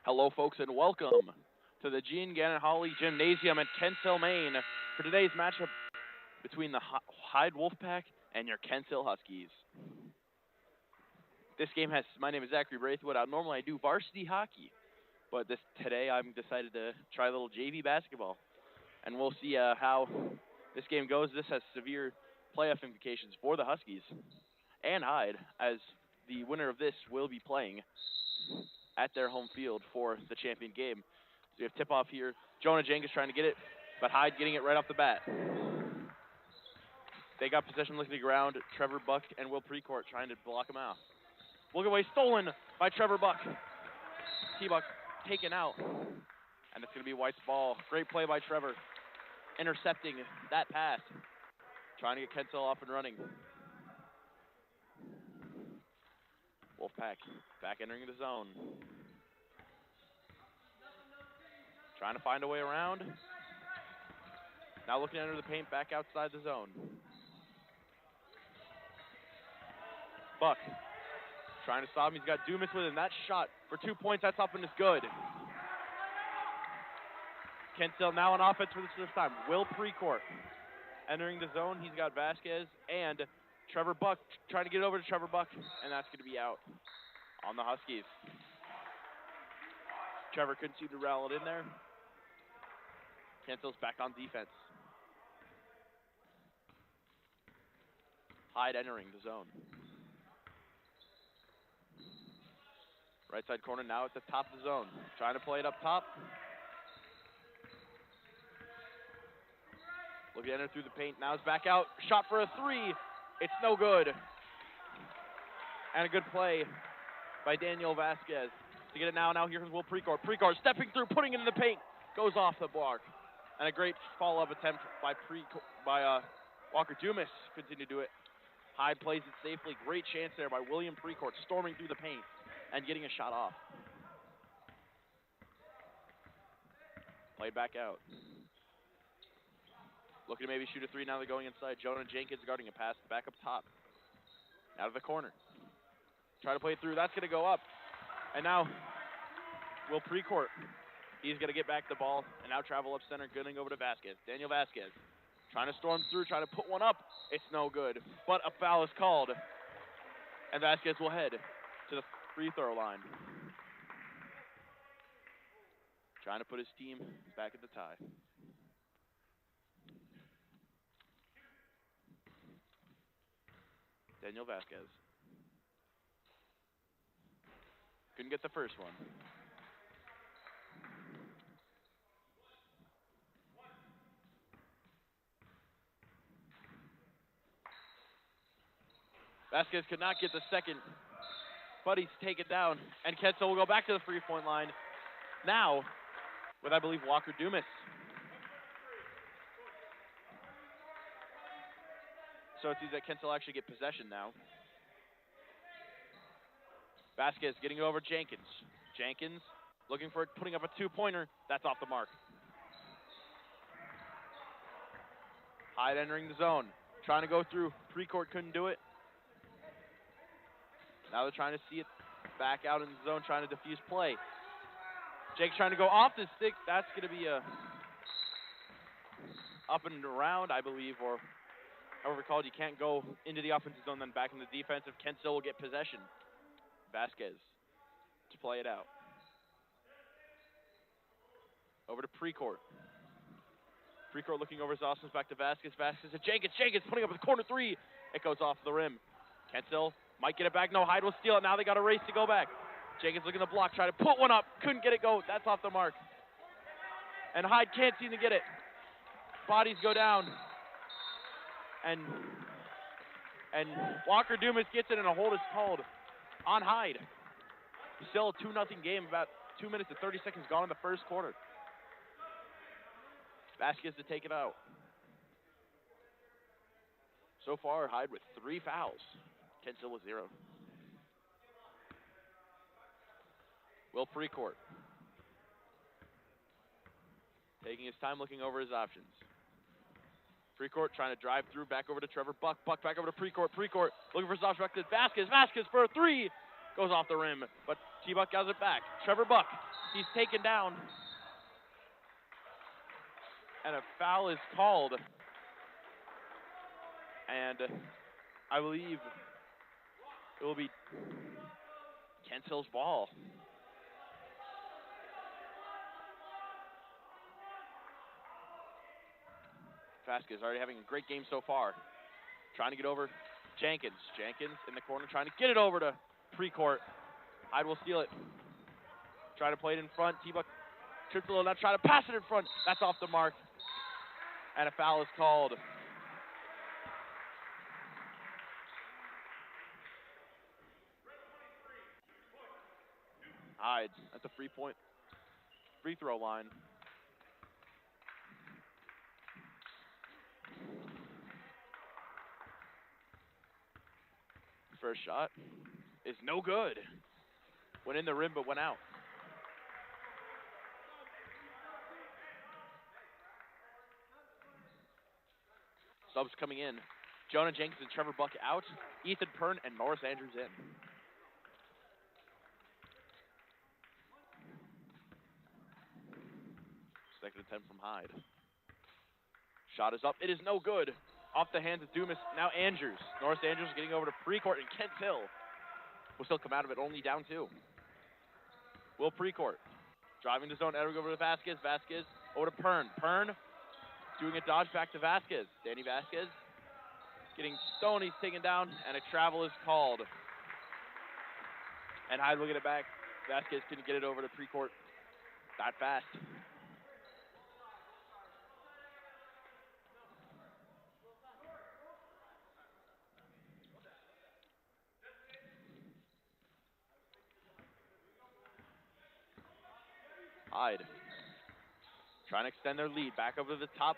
Hello, folks, and welcome to the Gene Gannon Hawley Gymnasium in Kensville, Maine, for today's matchup between the Hyde Wolfpack and your Kensville Huskies. This game has my name is Zachary Braithwaite. Normally I do varsity hockey, but today I'm decided to try a little JV basketball, and we'll see how this game goes. This has severe playoff implications for the Huskies and Hyde, as the winner of this will be playing at their home field for the champion game. So we have tip-off here. Jonah Jenkins trying to get it, but Hyde getting it right off the bat. They got possession looking to the ground. Trevor Buck and Will Precourt trying to block him out. Look away, stolen by Trevor Buck. T-Buck taken out, and it's going to be White's ball. Great play by Trevor, intercepting that pass, trying to get Kensville off and running. Wolfpack back entering the zone. Trying to find a way around. Now looking under the paint, back outside the zone. Buck trying to stop him. He's got Dumas with him. That shot for 2 points. That's up and is good. Kensville now on offense for this time. Will Precourt entering the zone. He's got Vasquez and Trevor Buck trying to get over to Trevor Buck, and that's going to be out on the Huskies. Trevor couldn't seem to rattle it in there. Kensville's back on defense. Hyde entering the zone. Right side corner now at the top of the zone. Trying to play it up top. Looking to enter through the paint. Now it's back out. Shot for a three. It's no good. And a good play by Daniel Vasquez to get it now. Now here comes Will Precourt. Precourt stepping through, putting it in the paint. Goes off the block. And a great follow-up attempt by Walker Dumas. Continue to do it. Hyde plays it safely. Great chance there by William Precourt, storming through the paint and getting a shot off. Played back out. Looking to maybe shoot a three. Now they're going inside. Jonah Jenkins guarding a pass back up top. Out of the corner. Try to play it through. That's going to go up. And now Will Precourt. He's going to get back the ball and now travel up center, getting over to Vasquez. Daniel Vasquez trying to storm through, trying to put one up. It's no good. But a foul is called. And Vasquez will head to the free throw line. Trying to put his team back at the tie. Daniel Vasquez. Couldn't get the first one. Vasquez could not get the second, but he's taken down. And Kensville will go back to the three-point line now with, I believe, Walker Dumas. So it seems that Kensville actually get possession now. Vasquez getting over Jenkins. Jenkins looking for it, putting up a two-pointer. That's off the mark. Hyde entering the zone. Trying to go through. Precourt couldn't do it. Now they're trying to see it back out in the zone, trying to defuse play. Jake's trying to go off the stick. That's going to be a up and around, I believe, or however called. You can't go into the offensive zone, then back in the defensive. Kensville will get possession. Vasquez to play it out. Over to Precourt. Precourt looking over his options, back to Vasquez. Vasquez to Jenkins. Jenkins putting up a corner three. It goes off the rim. Kensville might get it back. No, Hyde will steal it. Now they got a race to go back. Jenkins looking at the block, trying to put one up. Couldn't get it go. That's off the mark. And Hyde can't seem to get it. Bodies go down. And Walker Dumas gets it, and a hold is called on Hyde. Still a 2-0 game, about 2 minutes and 30 seconds gone in the first quarter. Vasquez to take it out. So far, Hyde with 3 fouls. Kensville with 0. Will Precourt taking his time, looking over his options. Precourt trying to drive through, back over to Trevor Buck. Buck back over to Precourt. Precourt looking for his option, back to Vasquez. Vasquez for a three. Goes off the rim, but T-Buck does it back. Trevor Buck, he's taken down. And a foul is called. And I believe it will be Kent Hill's ball. Vasquez already having a great game so far. Trying to get over Jenkins. Jenkins in the corner trying to get it over to Precourt. Hyde will steal it. Try to play it in front. T-Buck trips a little, now try to pass it in front. That's off the mark. And a foul is called. Hyde at the free throw line. First shot is no good. Went in the rim but went out. Subs coming in. Jonah Jenkins and Trevor Buck out. Ethan Pern and Norris Andrews in. Second attempt from Hyde. Shot is up. It is no good. Off the hands of Dumas. Now Andrews. Norris Andrews getting over to Precourt, and Kent Hill will still come out of it, only down 2. Will Precourt. Driving the zone. Edward over to Vasquez. Vasquez over to Pern. Pern doing a dodge back to Vasquez. Danny Vasquez getting stoned. He's taken down, and a travel is called. And Hyde will get it back. Vasquez couldn't get it over to Precourt that fast. Hyde trying to extend their lead. Back over to the top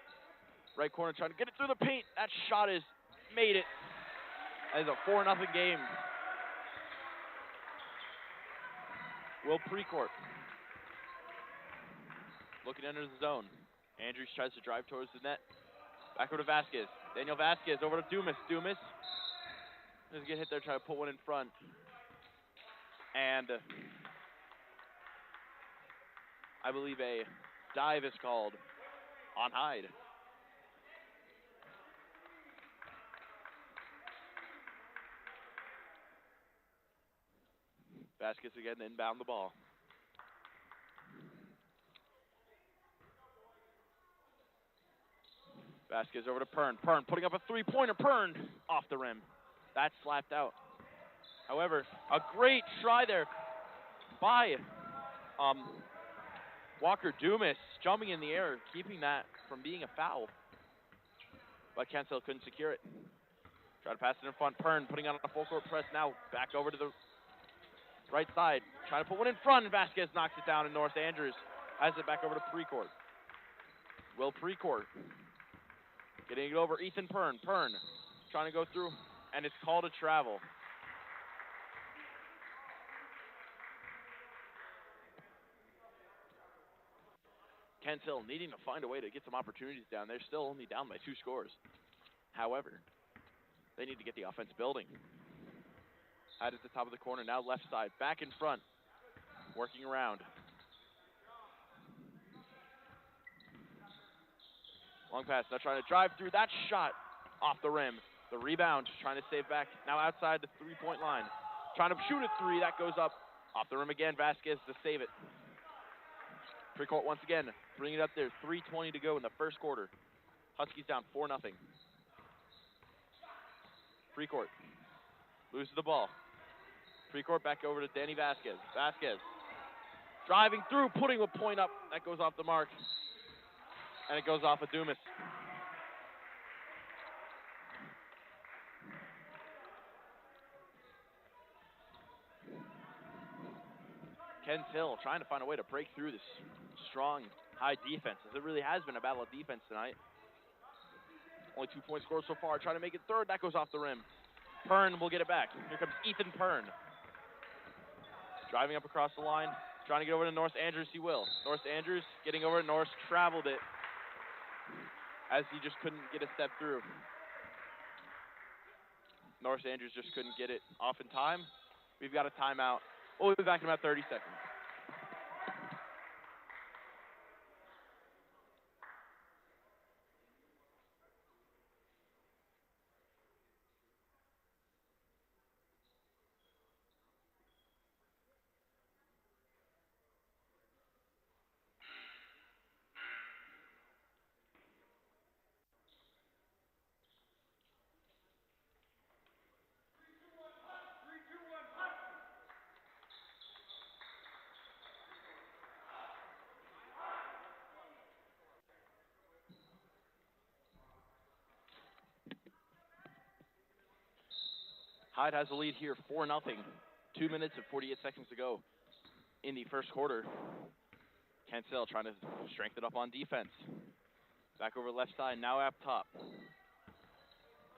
right corner, trying to get it through the paint. That shot is made it. That is a 4-0 game. Will Precourt looking under the zone. Andrews tries to drive towards the net. Back over to Vasquez. Daniel Vasquez over to Dumas. Dumas doesn't get hit there, trying to put one in front. And I believe a dive is called on Hyde. Vasquez again inbound the ball. Vasquez over to Pern. Pern putting up a three-pointer. Pern off the rim. That's slapped out. However, a great try there by Walker Dumas, jumping in the air, keeping that from being a foul. But Kent Hill couldn't secure it. Try to pass it in front. Pern putting on a full court press now. Back over to the right side. Trying to put one in front, and Vasquez knocks it down, and Norris Andrews has it back over to Precourt. Will Precourt getting it over. Ethan Pern. Pern trying to go through, and it's called a travel. Kent Hill needing to find a way to get some opportunities down. They're still only down by 2 scores. However, they need to get the offense building. Hyde at the top of the corner, now left side, back in front, working around. Long pass, now trying to drive through. That shot off the rim. The rebound, trying to save back, now outside the three-point line. Trying to shoot a three, that goes up. Off the rim again, Vasquez to save it. Precourt once again, bringing it up there. 3:20 to go in the first quarter. Huskies down 4-0. Precourt loses the ball. Precourt back over to Danny Vasquez. Vasquez driving through, putting a point up. That goes off the mark. And it goes off of Dumas. Kent Hill trying to find a way to break through this strong Hyde defense, as it really has been a battle of defense tonight. Only 2-point score so far. Trying to make it third. That goes off the rim. Pern will get it back. Here comes Ethan Pern. Driving up across the line. Trying to get over to Norris Andrews. He will. Norris Andrews getting over. Norris traveled it, as he just couldn't get a step through. Norris Andrews just couldn't get it off in time. We've got a timeout. We'll be back in about 30 seconds. Hyde has the lead here, 4-0. 2 minutes and 48 seconds to go in the first quarter. Cancel trying to strengthen up on defense. Back over left side, now up top.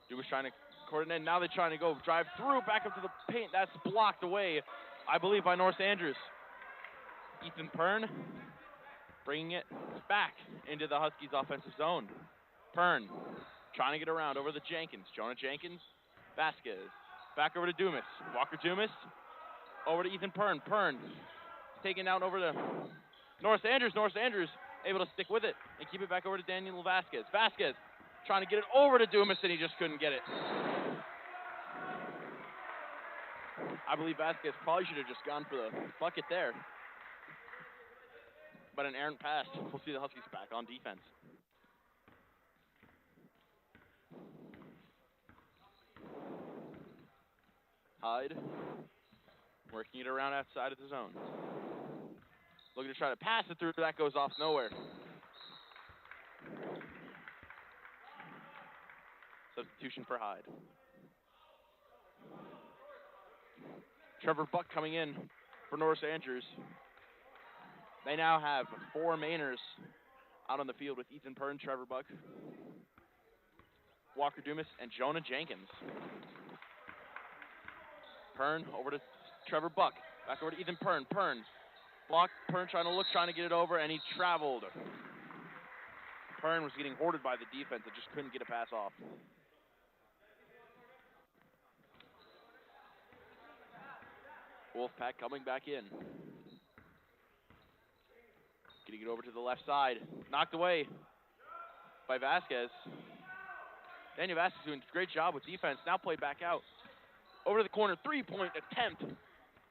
Dumas trying to coordinate. Now they're trying to go drive through, back up to the paint. That's blocked away, I believe, by Norris Andrews. Ethan Pern bringing it back into the Huskies' offensive zone. Pern trying to get around over to Jenkins. Jonah Jenkins, Vasquez. Back over to Dumas. Walker Dumas over to Ethan Pern. Pern taken down over to Norris Andrews. Norris Andrews able to stick with it and keep it back over to Daniel Vasquez. Vasquez trying to get it over to Dumas, and he just couldn't get it. I believe Vasquez probably should have just gone for the bucket there. But an errant pass. We'll see the Huskies back on defense. Hyde working it around outside of the zone. Looking to try to pass it through. That goes off nowhere. Substitution for Hyde. Trevor Buck coming in for Norris Andrews. They now have 4 Mainers out on the field with Ethan Pern, Trevor Buck, Walker Dumas, and Jonah Jenkins. Pern over to Trevor Buck. Back over to Ethan Pern. Pern blocked. Pern trying to get it over, and he traveled. Pern was getting hoarded by the defense and just couldn't get a pass off. Wolfpack coming back in. Getting it over to the left side. Knocked away by Vasquez. Daniel Vasquez doing a great job with defense. Now played back out. Over to the corner. 3-point attempt.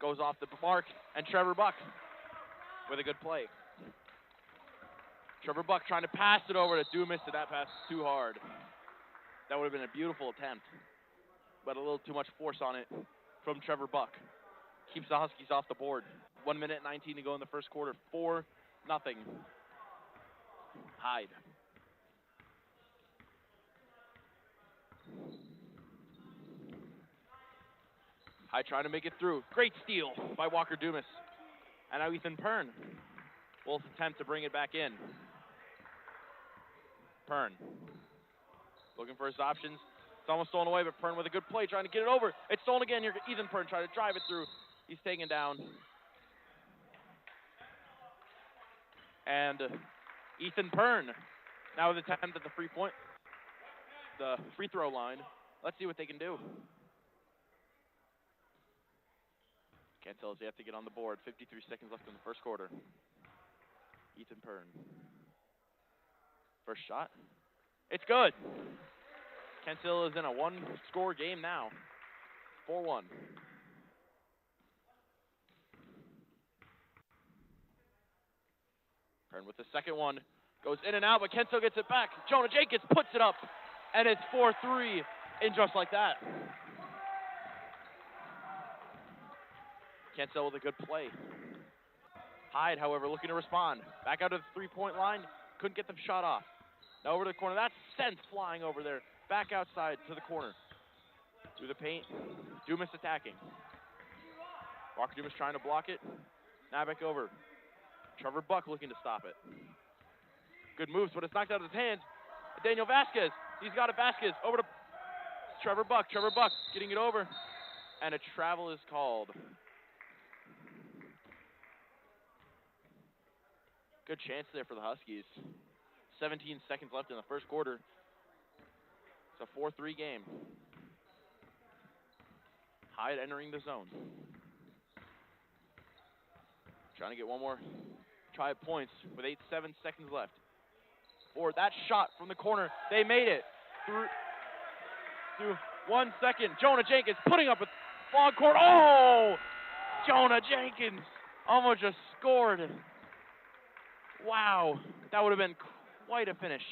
Goes off the mark. And Trevor Buck with a good play. Trevor Buck trying to pass it over to Dumas, and that pass is too hard. That would have been a beautiful attempt, but a little too much force on it from Trevor Buck. Keeps the Huskies off the board. 1 minute 19 to go in the first quarter. 4-0. Hyde. Hyde trying to make it through. Great steal by Walker Dumas. And now Ethan Pern will attempt to bring it back in. Pern looking for his options. It's almost stolen away, but Pern with a good play trying to get it over. It's stolen again. Here, Ethan Pern trying to drive it through. He's taken down. And Ethan Pern now with attempt at the free throw line. Let's see what they can do. Can't tell us they have to get on the board. 53 seconds left in the first quarter. Ethan Pern. First shot. It's good. Kenthill is in a one-score game now. 4-1. Pern with the second one. Goes in and out, but Kenthill gets it back. Jonah Jenkins puts it up, and it's 4-3 in just like that. Kenthill with a good play. Hyde, however, looking to respond. Back out to the three-point line. Couldn't get the shot off. Now over to the corner. That's Sense flying over there. Back outside to the corner. Through the paint. Dumas attacking. Walker Dumas trying to block it. Now back over. Trevor Buck looking to stop it. Good moves, but it's knocked out of his hands. Daniel Vasquez. He's got it. Vasquez over to Trevor Buck. Trevor Buck getting it over. And a travel is called. Good chance there for the Huskies. 17 seconds left in the first quarter. It's a 4-3 game. Hyde entering the zone. Trying to get one more try at points with 7 seconds left. Or that shot from the corner. They made it through 1 second. Jonah Jenkins putting up a long court. Oh! Jonah Jenkins almost just scored. Wow. That would have been quite a finish.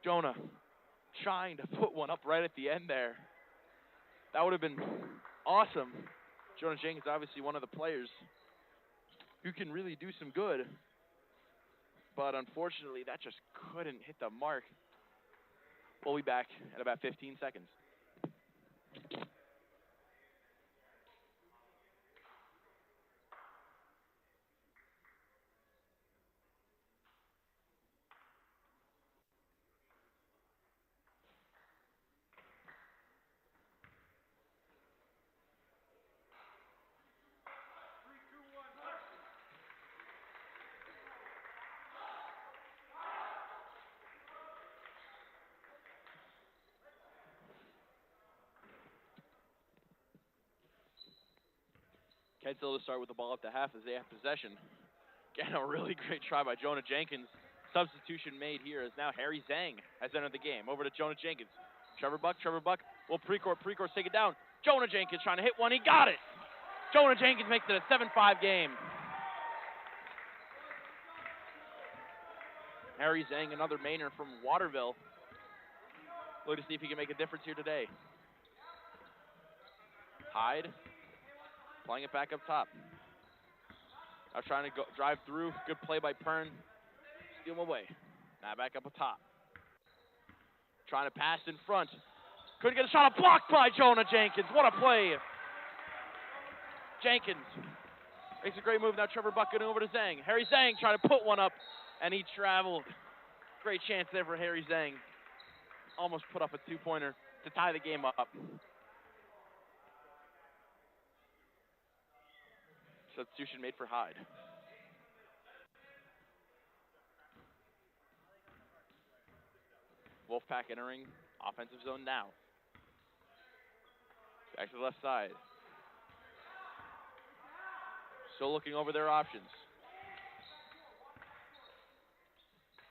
Jonah trying to put one up right at the end there. That would have been awesome. Jonah Jenkins, obviously one of the players who can really do some good. But unfortunately, that just couldn't hit the mark. We'll be back in about 15 seconds. Kedsville to start with the ball at the half as they have possession. Again, a really great try by Jonah Jenkins. Substitution made here as now Harry Zhang has entered the game. Over to Jonah Jenkins. Trevor Buck will pre-court take it down. Jonah Jenkins trying to hit one, he got it! Jonah Jenkins makes it a 7-5 game. Harry Zhang, another Mainer from Waterville. Look to see if he can make a difference here today. Hyde, playing it back up top. Now trying to drive through. Good play by Pern. Steal him away. Now back up top. Trying to pass in front. Couldn't get a shot. Blocked by Jonah Jenkins. What a play. Jenkins makes a great move. Now Trevor Buck getting over to Zhang. Harry Zhang trying to put one up, and he traveled. Great chance there for Harry Zhang. Almost put up a two-pointer to tie the game up. Substitution made for Hyde. Wolfpack entering offensive zone now. Back to the left side. Still looking over their options.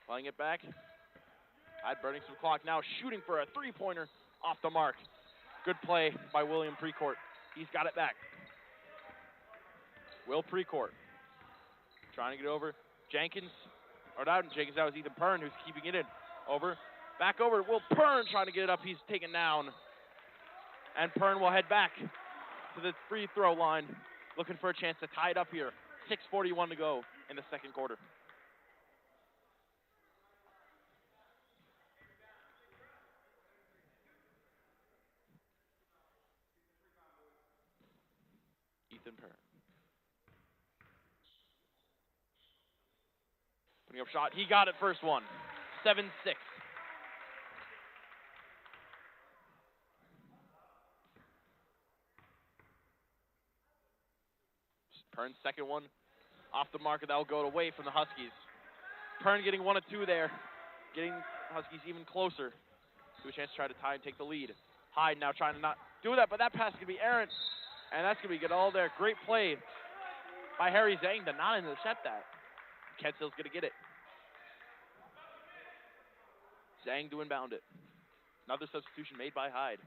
Playing it back. Hyde burning some clock now, shooting for a three-pointer off the mark. Good play by William Precourt. He's got it back. Will Precourt trying to get over. Jenkins, or not Jenkins, that was Ethan Pern who's keeping it in. Over, back over. Will Pern trying to get it up. He's taken down. And Pern will head back to the free throw line, looking for a chance to tie it up here. 6:41 to go in the second quarter. Ethan Pern. Putting up shot. He got it first one. 7-6. Pern's second one off the mark, and that'll go away from the Huskies. Pern getting 1 of 2 there. Getting Huskies even closer to a chance to try to tie and take the lead. Hyde now trying to not do that, but that pass is going to be errant. And that's going to be good all there. Great play by Harry Zhang to not intercept that. Kedsville's going to get it. Zhang to inbound it. Another substitution made by Hyde.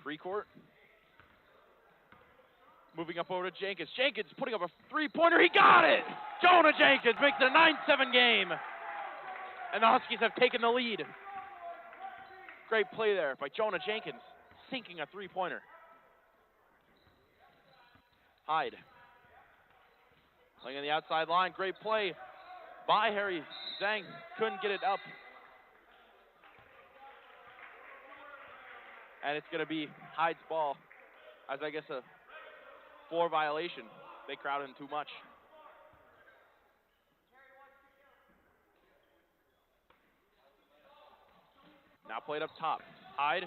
Precourt. Moving up over to Jenkins. Jenkins putting up a three-pointer. He got it! Jonah Jenkins makes it a 9-7 game. And the Huskies have taken the lead. Great play there by Jonah Jenkins, sinking a three-pointer. Hyde. Playing on the outside line. Great play by Harry Zhang. Couldn't get it up. And it's going to be Hyde's ball, as I guess a 4 violation. They crowded him too much. Now played up top. Hyde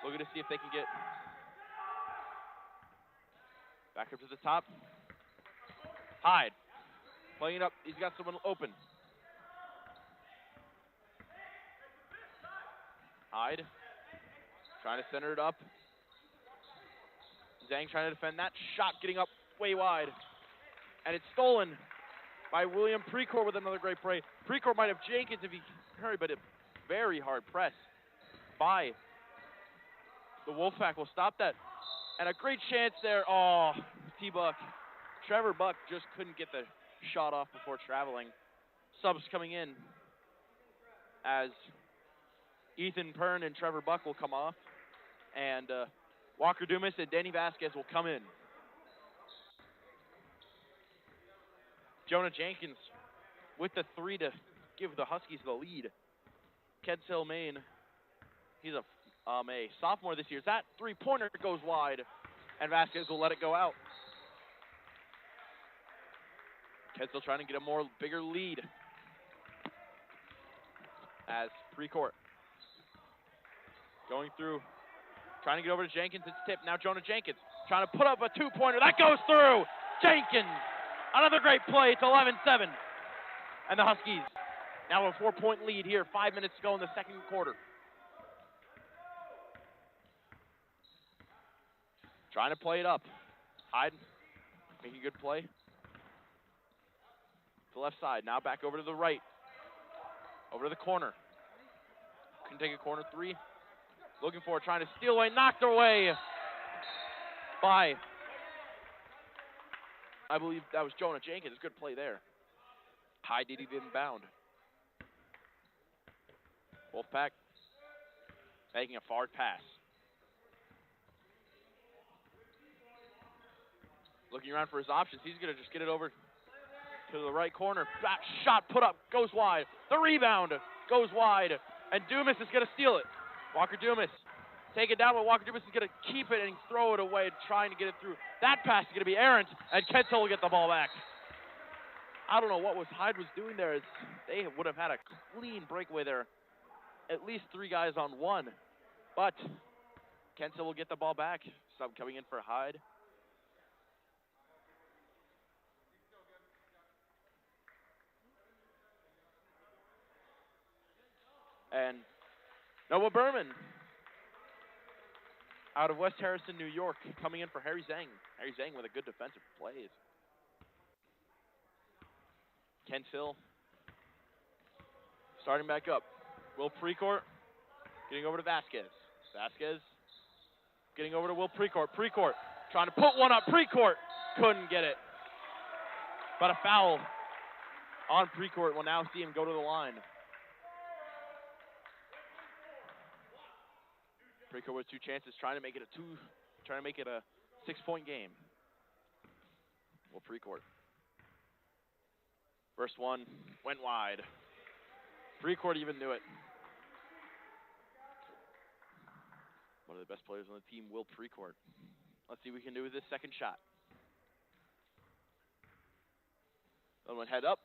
looking to see if they can get back up to the top. Hyde playing it up. He's got someone open. Hyde trying to center it up. Zhang trying to defend that shot, getting up way wide. And it's stolen by William Precourt with another great play. Precourt might have Jenkins if he hurried, but a very hard press by the Wolfpack will stop that. And a great chance there. Oh, T-Buck. Trevor Buck just couldn't get the shot off before traveling. Subs coming in as Ethan Pern and Trevor Buck will come off. And Walker Dumas and Danny Vasquez will come in. Jonah Jenkins with the 3 to give the Huskies the lead. Kedshill Maine, he's a sophomore this year. That three-pointer goes wide, and Vasquez will let it go out. Kedshill trying to get a bigger lead as Precourt going through, trying to get over to Jenkins. It's tipped. Now Jonah Jenkins trying to put up a two-pointer. That goes through. Jenkins, another great play. It's 11-7. And the Huskies now a 4-point lead here. 5 minutes to go in the second quarter. Trying to play it up. Hyde making a good play. The left side, now back over to the right. Over to the corner. Can take a corner 3. Looking for it, trying to steal away, knocked away by, I believe that was Jonah Jenkins. Good play there. Hyde did even bound. Wolfpack making a forward pass. Looking around for his options. He's going to just get it over to the right corner. That shot put up, goes wide. The rebound goes wide, and Dumas is going to steal it. Walker Dumas take it down, but Walker Dumas is going to keep it and throw it away, trying to get it through. That pass is going to be errant, and Kedshill will get the ball back. I don't know what Hyde was doing there. They would have had a clean breakaway there. At least 3 guys on 1. But Kedshill will get the ball back. Sub coming in for Hyde. And Noah Berman out of West Harrison, New York, coming in for Harry Zhang. Harry Zhang with a good defensive plays. Kedshill starting back up. Will Precourt getting over to Vasquez. Vasquez getting over to Will Precourt. Precourt trying to put one up. Precourt couldn't get it. But a foul on Precourt. We'll now see him go to the line. Precourt with 2 chances, trying to make it a 6-point game. Will Precourt. First one went wide. Precourt even knew it. One of the best players on the team, Will Precourt. Let's see what we can do with this second shot. Another one head up,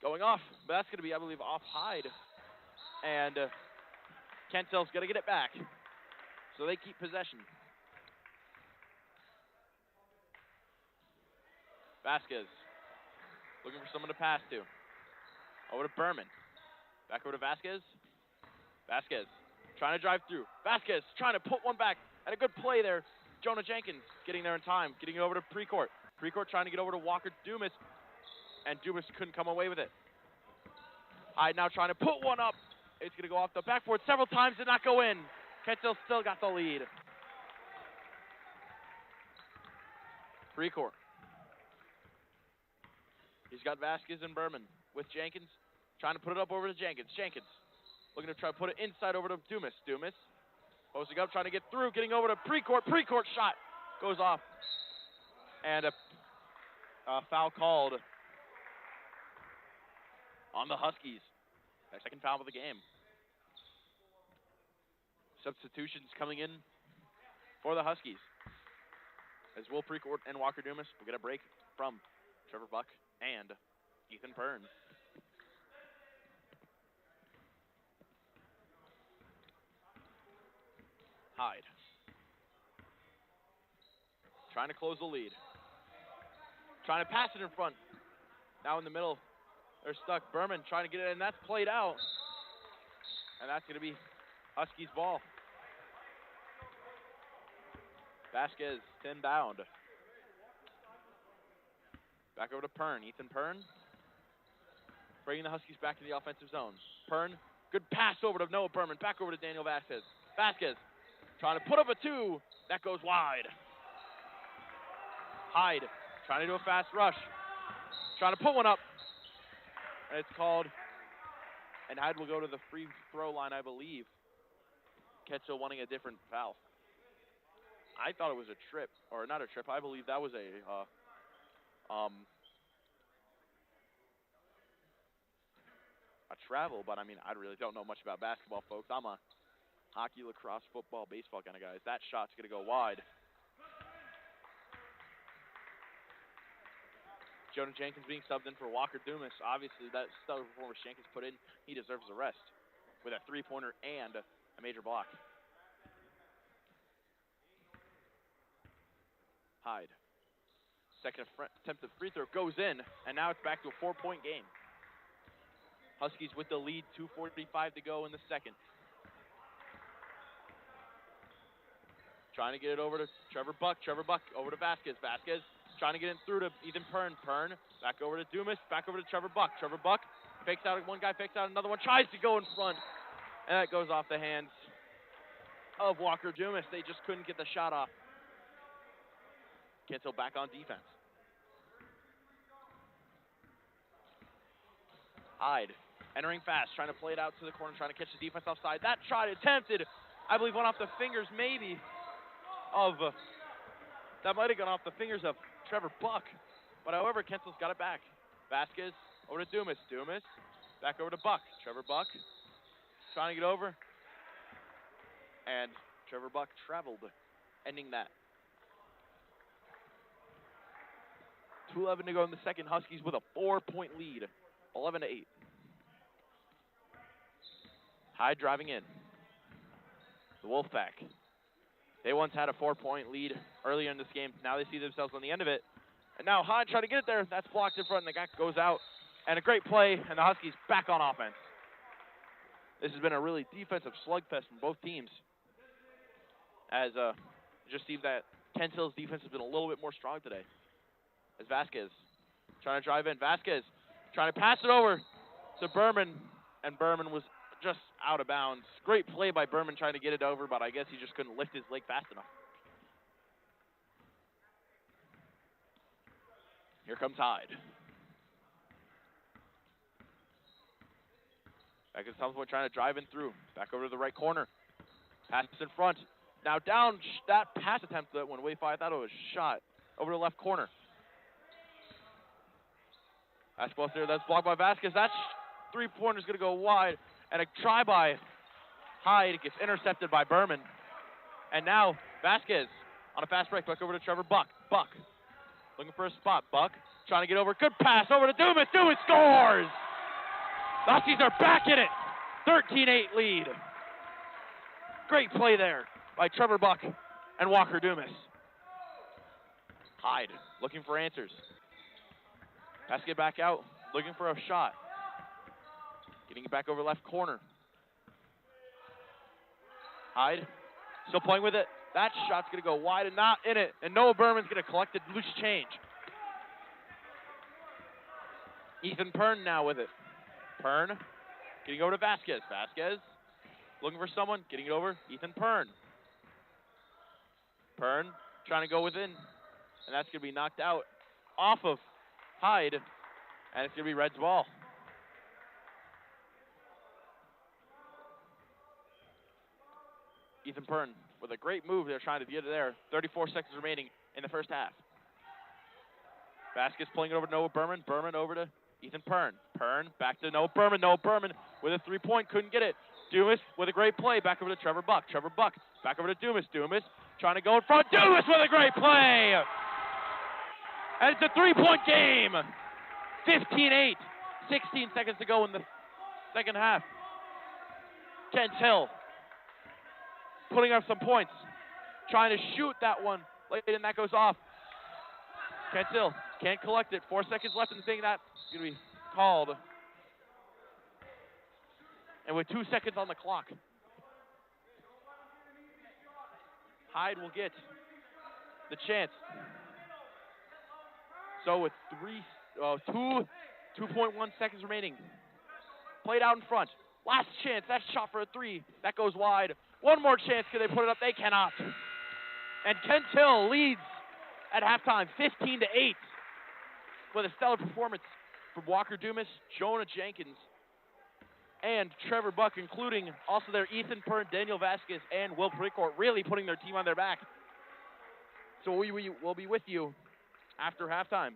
going off, but that's going to be, I believe, off Hyde. And Kenshill's going to get it back. So they keep possession. Vasquez looking for someone to pass to. Over to Berman. Back over to Vasquez. Vasquez trying to drive through. Vasquez trying to put one back. And a good play there. Jonah Jenkins getting there in time. Getting it over to Precourt. Precourt trying to get over to Walker Dumas. And Dumas couldn't come away with it. Hyde now trying to put one up. It's going to go off the backboard several times, did not go in. Kedshill still got the lead. Precourt. He's got Vasquez and Berman with Jenkins. Trying to put it up over to Jenkins. Jenkins looking to try to put it inside over to Dumas. Dumas posting up, trying to get through, getting over to Precourt. Precourt shot goes off. And a foul called on the Huskies. Their second foul of the game. Substitutions coming in for the Huskies. As Will Precourt and Walker Dumas will get a break from Trevor Buck and Ethan Pern. Hyde. Trying to close the lead. Trying to pass it in front. Now in the middle. They're stuck. Berman trying to get it, and that's played out. And that's going to be Huskies ball. Vasquez, 10 bound. Back over to Pern. Ethan Pern. Bringing the Huskies back to the offensive zone. Pern, good pass over to Noah Berman. Back over to Daniel Vasquez. Vasquez trying to put up a 2. That goes wide. Hyde trying to do a fast rush. Trying to put one up. And it's called. And Hyde will go to the free throw line, I believe. Ketchel wanting a different foul. I thought it was a trip, or not a trip. I believe that was a travel, but I mean, I really don't know much about basketball, folks. I'm a hockey, lacrosse, football, baseball kind of guy. That shot's going to go wide. Jonah Jenkins being subbed in for Walker Dumas. Obviously, that stellar performance Jenkins put in, he deserves a rest with a three-pointer and a major block. Hyde. Second attempt at free throw goes in, and now it's back to a 4-point game. Huskies with the lead, 2:45 to go in the second. Trying to get it over to Trevor Buck. Trevor Buck over to Vasquez. Vasquez trying to get it through to Ethan Pern. Pern back over to Dumas. Back over to Trevor Buck. Trevor Buck fakes out one guy, fakes out another one, tries to go in front. And that goes off the hands of Walker Dumas. They just couldn't get the shot off. Kento back on defense. Hyde entering fast, trying to play it out to the corner, trying to catch the defense offside. That shot attempted, I believe, went off the fingers maybe of, that might have gone off the fingers of Trevor Buck. But however, Kensel's got it back. Vasquez over to Dumas. Dumas back over to Buck. Trevor Buck trying to get over. And Trevor Buck traveled, ending that. 2:11 to go in the second. Huskies with a 4-point lead, 11-8. Hyde driving in. The Wolfpack. They once had a 4-point lead earlier in this game. Now they see themselves on the end of it. And now Hyde trying to get it there. That's blocked in front, and the guy goes out. And a great play, and the Huskies back on offense. This has been a really defensive slugfest from both teams. As just see that Kent Hill's defense has been a little bit more strong today. As Vasquez trying to drive in. Vasquez trying to pass it over to Berman, and Berman was just out of bounds. Great play by Berman trying to get it over, but I guess he just couldn't lift his leg fast enough. Here comes Hyde. Back at some point trying to drive in through. Back over to the right corner. Pass in front. Now down, that pass attempt that went way far. I thought it was a shot. Over to the left corner. Basketball there, that's blocked by Vasquez. That three-pointer is going to go wide. And a try by Hyde gets intercepted by Berman. And now Vasquez on a fast break. Back over to Trevor Buck. Buck looking for a spot. Buck trying to get over. Good pass over to Dumas. Dumas scores! The Huskies are back in it. 13-8 lead. Great play there by Trevor Buck and Walker Dumas. Hyde looking for answers. Has to get back out, looking for a shot. Getting it back over left corner. Hyde still playing with it. That shot's going to go wide and not in it. And Noah Berman's going to collect the loose change. Ethan Pern now with it. Pern getting over to Vasquez. Vasquez looking for someone, getting it over. Ethan Pern. Pern trying to go within. And that's going to be knocked out off of Hyde. And it's going to be Red's ball. Ethan Pern with a great move. They're trying to get it there. 34 seconds remaining in the first half. Vasquez playing it over to Noah Berman. Berman over to Ethan Pern. Pern back to Noah Berman. Noah Berman with a three-point. Couldn't get it. Dumas with a great play. Back over to Trevor Buck. Trevor Buck back over to Dumas. Dumas trying to go in front. Dumas with a great play. And it's a three-point game. 15-8. 16 seconds to go in the second half. Kent Hill putting up some points. Trying to shoot that one late, and that goes off. Kent Hill can't collect it. 4 seconds left in the thing. That's going to be called. And with 2 seconds on the clock, Hyde will get the chance. So with 2.1 seconds remaining. Played out in front. Last chance. That shot for a three. That goes wide. One more chance. Can they put it up? They cannot. And Kent Hill leads at halftime, 15-8, with a stellar performance from Walker Dumas, Jonah Jenkins, and Trevor Buck, including also their Ethan Pern, Daniel Vasquez, and Will Precourt, really putting their team on their back. So we will be with you after halftime.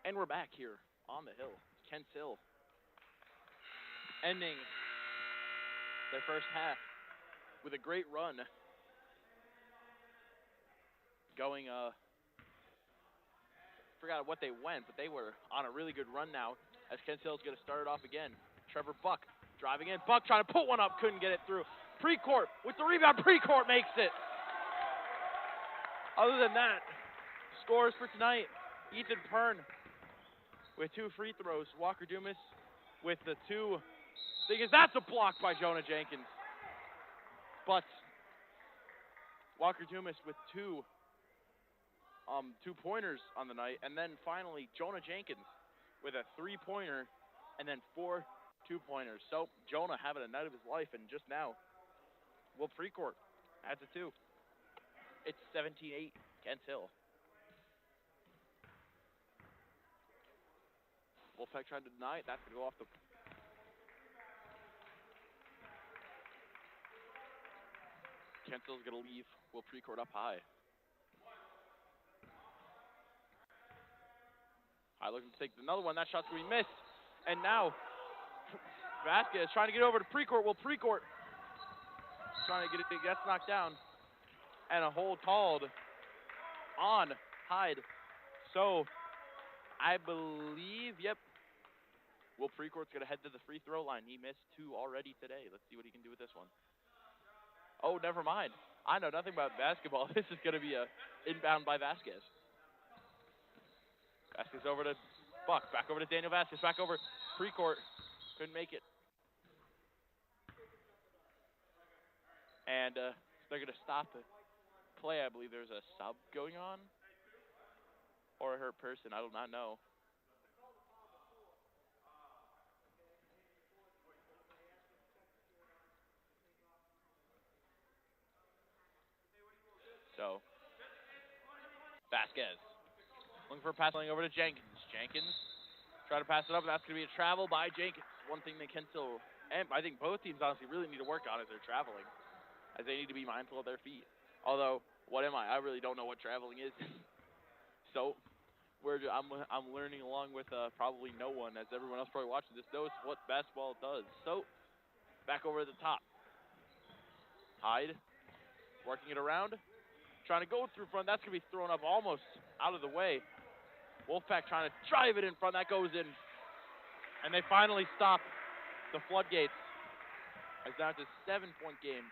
And we're back here on the hill. Kent's Hill ending their first half with a great run. Going, forgot what they went, but they were on a really good run now as Kent's Hill's going to start it off again. Trevor Buck driving in. Buck trying to put one up, couldn't get it through. Precourt with the rebound. Precourt makes it. Other than that, scores for tonight. Ethan Pern with 2 free throws. Walker Dumas with the 2. Because that's a block by Jonah Jenkins. But Walker Dumas with 2 2-pointers on the night. And then finally, Jonah Jenkins with a 3-pointer and then 4 2-pointers. So Jonah having a night of his life, and just now, Will Precourt adds a 2. It's 17-8, Kent Hill. Wolfpack trying to deny it. That's going to go off the... Kent Hill's going to leave Will Precourt up high. Hyde looking to take another one. That shot's going to be missed. And now, Vasquez trying to get over to Precourt. Will Precourt trying to get it, gets knocked down. And a hold called on Hyde. So, I believe, yep, Will Precourt's going to head to the free throw line. He missed 2 already today. Let's see what he can do with this one. Oh, never mind. I know nothing about basketball. This is going to be a inbound by Vasquez. Vasquez over to Buck. Back over to Daniel Vasquez. Back over Precourt. Couldn't make it. And they're going to stop the play. I believe there's a sub going on. Or a hurt person. I do not know. So, Vasquez looking for a pass laying over to Jenkins. Jenkins trying to pass it up, and that's going to be a travel by Jenkins. One thing they can still, and I think both teams honestly really need to work on is their traveling, as they need to be mindful of their feet. Although, what am I? I really don't know what traveling is. So, I'm learning along with probably no one, as everyone else probably watching this knows what basketball does. So, back over to the top. Hyde working it around. Trying to go through front. That's going to be thrown up almost out of the way. Wolfpack trying to drive it in front. That goes in. And they finally stop the floodgates. It's down to a 7-point game.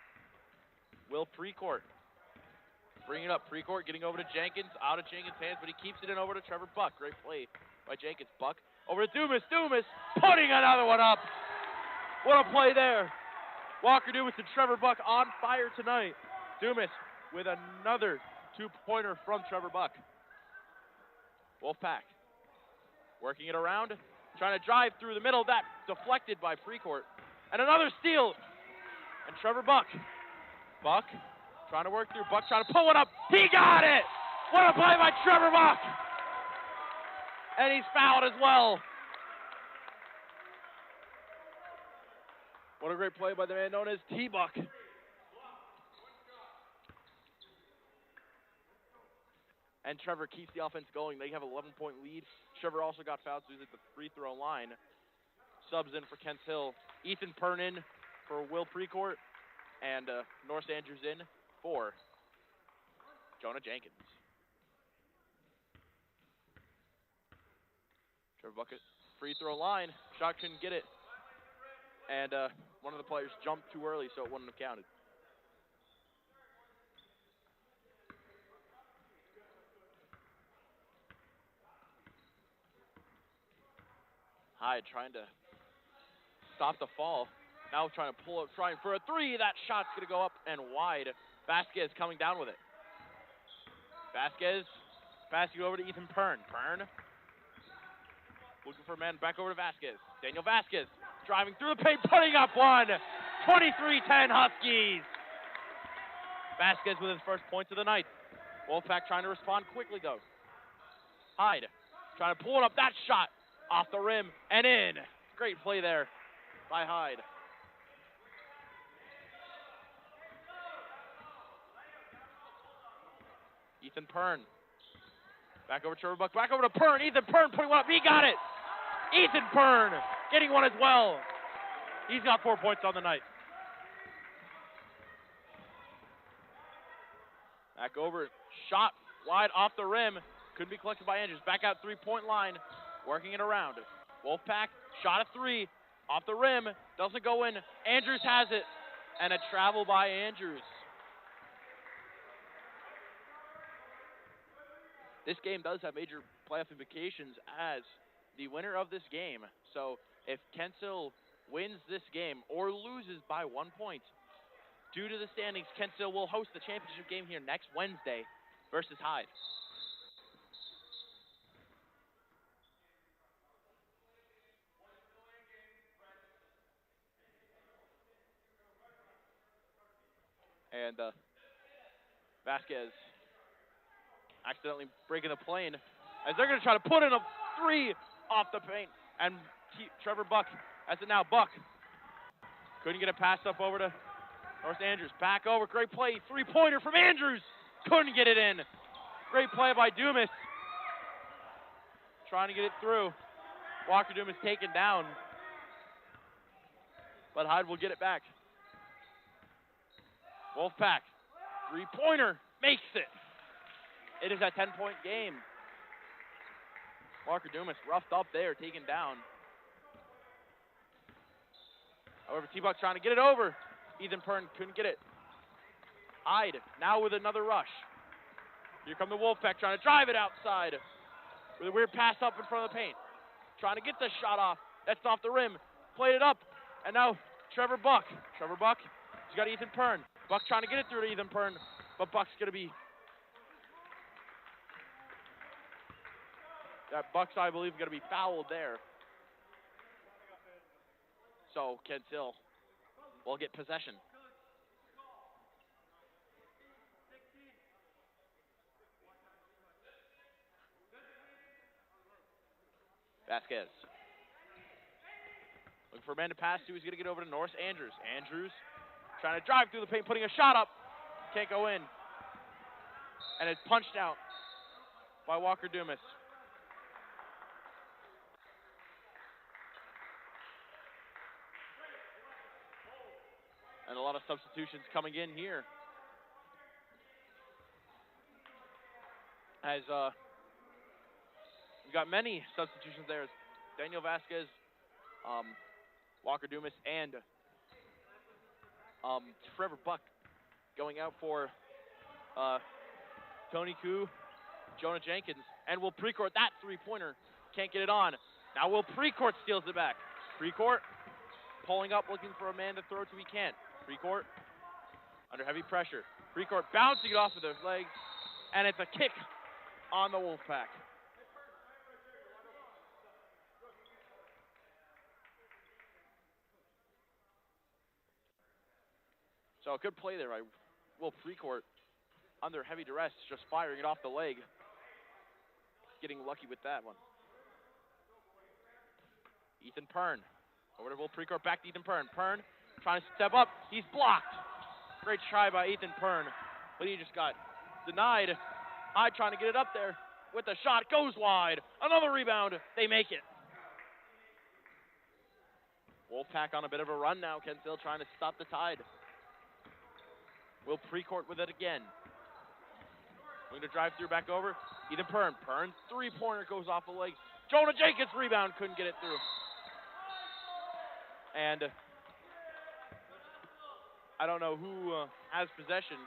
Will Precourt bring it up. Precourt getting over to Jenkins. Out of Jenkins' hands, but he keeps it in over to Trevor Buck. Great play by Jenkins. Buck over to Dumas. Dumas putting another one up. What a play there. Walker Dumas and Trevor Buck on fire tonight. Dumas with another 2-pointer from Trevor Buck. Wolfpack working it around, trying to drive through the middle. That deflected by Precourt. And another steal. And Trevor Buck. Buck trying to work through. Buck trying to pull it up. He got it! What a play by Trevor Buck! And he's fouled as well. What a great play by the man known as T-Buck. And Trevor keeps the offense going. They have an 11-point lead. Trevor also got fouled, so he's at the free throw line. Subs in for Kent Hill. Ethan Pern in for Will Precourt. And Norris Andrews in for Jonah Jenkins. Trevor Bucket, free throw line. Shot couldn't get it. And one of the players jumped too early, so it wouldn't have counted. Hyde trying to stop the fall. Now trying to pull up, trying for a 3. That shot's going to go up and wide. Vasquez coming down with it. Vasquez passing over to Ethan Pern. Pern looking for a man back over to Vasquez. Daniel Vasquez driving through the paint, putting up one. 23-10 Huskies. Vasquez with his first points of the night. Wolfpack trying to respond quickly though. Hyde trying to pull it up. That shot off the rim and in. Great play there by Hyde. Ethan Pern Back over to Trevor Buck. Back over to Pern. Ethan Pern putting one up. He got it. Ethan Pern getting one as well. He's got 4 points on the night. Back over. Shot wide off the rim. Couldn't be collected by Andrews. Back out 3-point line. Working it around. Wolfpack. Shot a 3. Off the rim. Doesn't go in. Andrews has it. And a travel by Andrews. This game does have major playoff implications as the winner of this game. So if Kensal wins this game or loses by 1 point, due to the standings, Kensal will host the championship game here next Wednesday versus Hyde. And Vasquez accidentally breaking the plane as they're going to try to put in a 3 off the paint. And Trevor Buck has it now. Buck couldn't get a pass up over to North Andrews. Back over. Great play. 3-pointer from Andrews. Couldn't get it in. Great play by Dumas. Trying to get it through. Walker Dumas taken down. But Hyde will get it back. Wolfpack. 3-pointer. Makes it. It is a 10-point game. Walker Dumas roughed up there, taken down. However, T-Buck trying to get it over. Ethan Pern couldn't get it. Hyde now with another rush. Here come the Wolfpack trying to drive it outside. With a weird pass up in front of the paint. Trying to get the shot off. That's off the rim. Played it up. And now Trevor Buck. Trevor Buck. He's got Ethan Pern. Buck trying to get it through to Ethan Pern. But Buck's going to be... That Buck's, I believe, going to be fouled there. So Kensal will get possession. Vasquez. Looking for a man to pass to. He's going to get over to Norris Andrews. Andrews trying to drive through the paint, putting a shot up. Can't go in. And it's punched out by Walker Dumas. And a lot of substitutions coming in here. As we've got many substitutions there. Daniel Vasquez, Walker Dumas, and Trevor Buck going out for Tony Koo, Jonah Jenkins, and Will Precourt. That 3-pointer can't get it on. Now Will Precourt steals it back. Precourt pulling up, looking for a man to throw to. He can't. Precourt under heavy pressure. Precourt bouncing it off of their legs, and it's a kick on the Wolfpack. So a good play there by Will Precourt under heavy duress, just firing it off the leg. Getting lucky with that one. Ethan Pern. Over to Will Precourt, back to Ethan Pern. Pern trying to step up. He's blocked. Great try by Ethan Pern, but he just got denied. Hyde trying to get it up there with the shot. Goes wide. Another rebound. They make it. Wolfpack on a bit of a run now. Kensal trying to stop the tide. Will Precourt with it again. Going to drive through back over. Ethan Pern. Pern 3-pointer goes off the legs. Jonah Jenkins rebound. Couldn't get it through. And I don't know who has possession.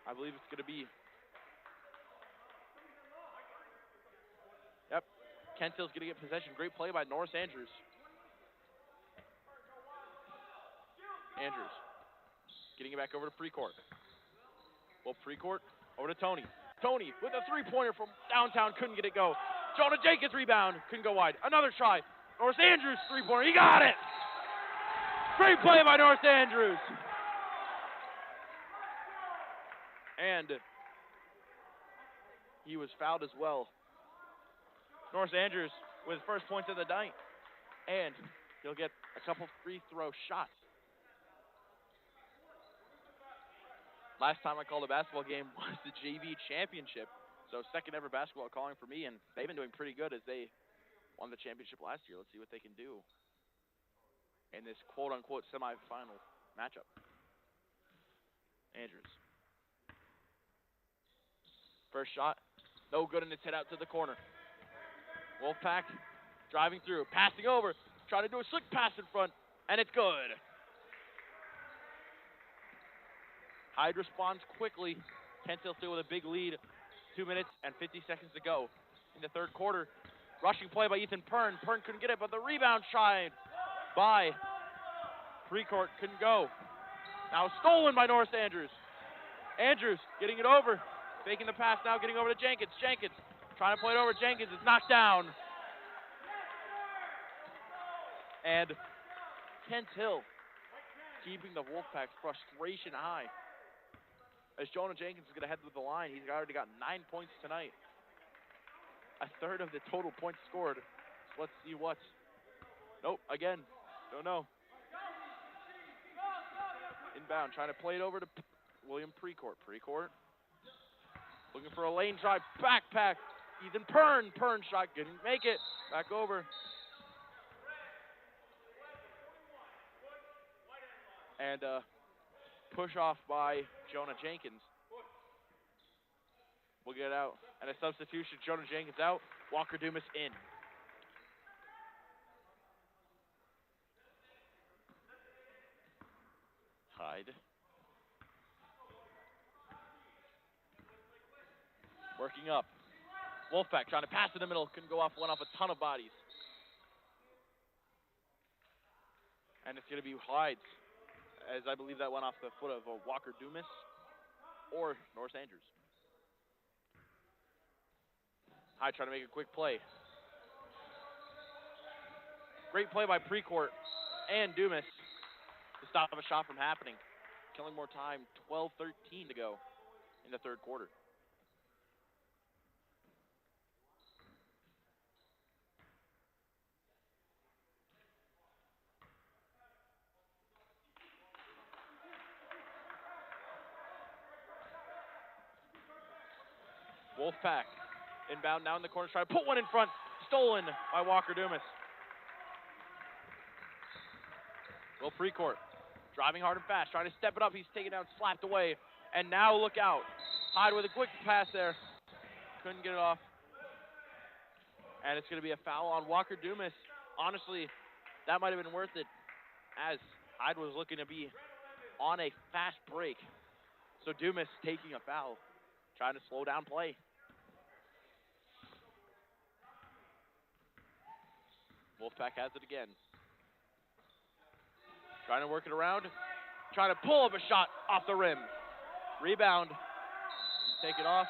I believe it's going to be... Yep. Kensil's going to get possession. Great play by Norris Andrews. Andrews getting it back over to Precourt. Well, Precourt over to Tony. Tony with a 3-pointer from downtown. Couldn't get it go. Jonah Jenkins rebound. Couldn't go wide. Another try. Norris Andrews 3-pointer. He got it. Great play by Norris Andrews. And he was fouled as well. Norris Andrews with first points of the night. And he'll get a couple free throw shots. Last time I called a basketball game was the JV championship. So second ever basketball calling for me, and they've been doing pretty good as they won the championship last year. Let's see what they can do in this quote-unquote semifinal matchup. Andrews. First shot, no good, and it's hit out to the corner. Wolfpack driving through, passing over, trying to do a slick pass in front, and it's good. Hyde responds quickly. Kent Hill still with a big lead. 2 minutes and 50 seconds to go in the third quarter. Rushing play by Ethan Pern. Pern couldn't get it, but the rebound tried by Precourt. Couldn't go. Now stolen by Norris Andrews. Andrews getting it over. Faking the pass now, getting over to Jenkins. Jenkins trying to play it over. Jenkins is knocked down. And Kent Hill keeping the Wolfpack's frustration high. As Jonah Jenkins is going to head to the line, he's already got 9 points tonight. A third of the total points scored. So let's see what. Nope, again, don't know. Inbound, trying to play it over to William Precourt. Precourt looking for a lane drive, backpack. Ethan Pern shot, didn't make it. Back over. And push off by Jonah Jenkins. We'll get it out. And a substitution, Jonah Jenkins out, Walker Dumas in. Hyde. Working up. Wolfpack trying to pass in the middle, couldn't go off, went off a ton of bodies. And it's going to be Hyde, as I believe that went off the foot of Walker Dumas or Norris Andrews. Hyde trying to make a quick play. Great play by Precourt and Dumas to stop a shot from happening. Killing more time, 12-13 to go in the third quarter. Wolfpack inbound now in the corner, trying to put one in front. Stolen by Walker Dumas. Will Precourt driving hard and fast, trying to step it up. He's taken down, slapped away. And now look out. Hyde with a quick pass there. Couldn't get it off. And it's going to be a foul on Walker Dumas. Honestly, that might have been worth it, as Hyde was looking to be on a fast break. So Dumas taking a foul, trying to slow down play. Wolfpack has it again. Trying to work it around. Trying to pull up a shot off the rim. Rebound. Take it off.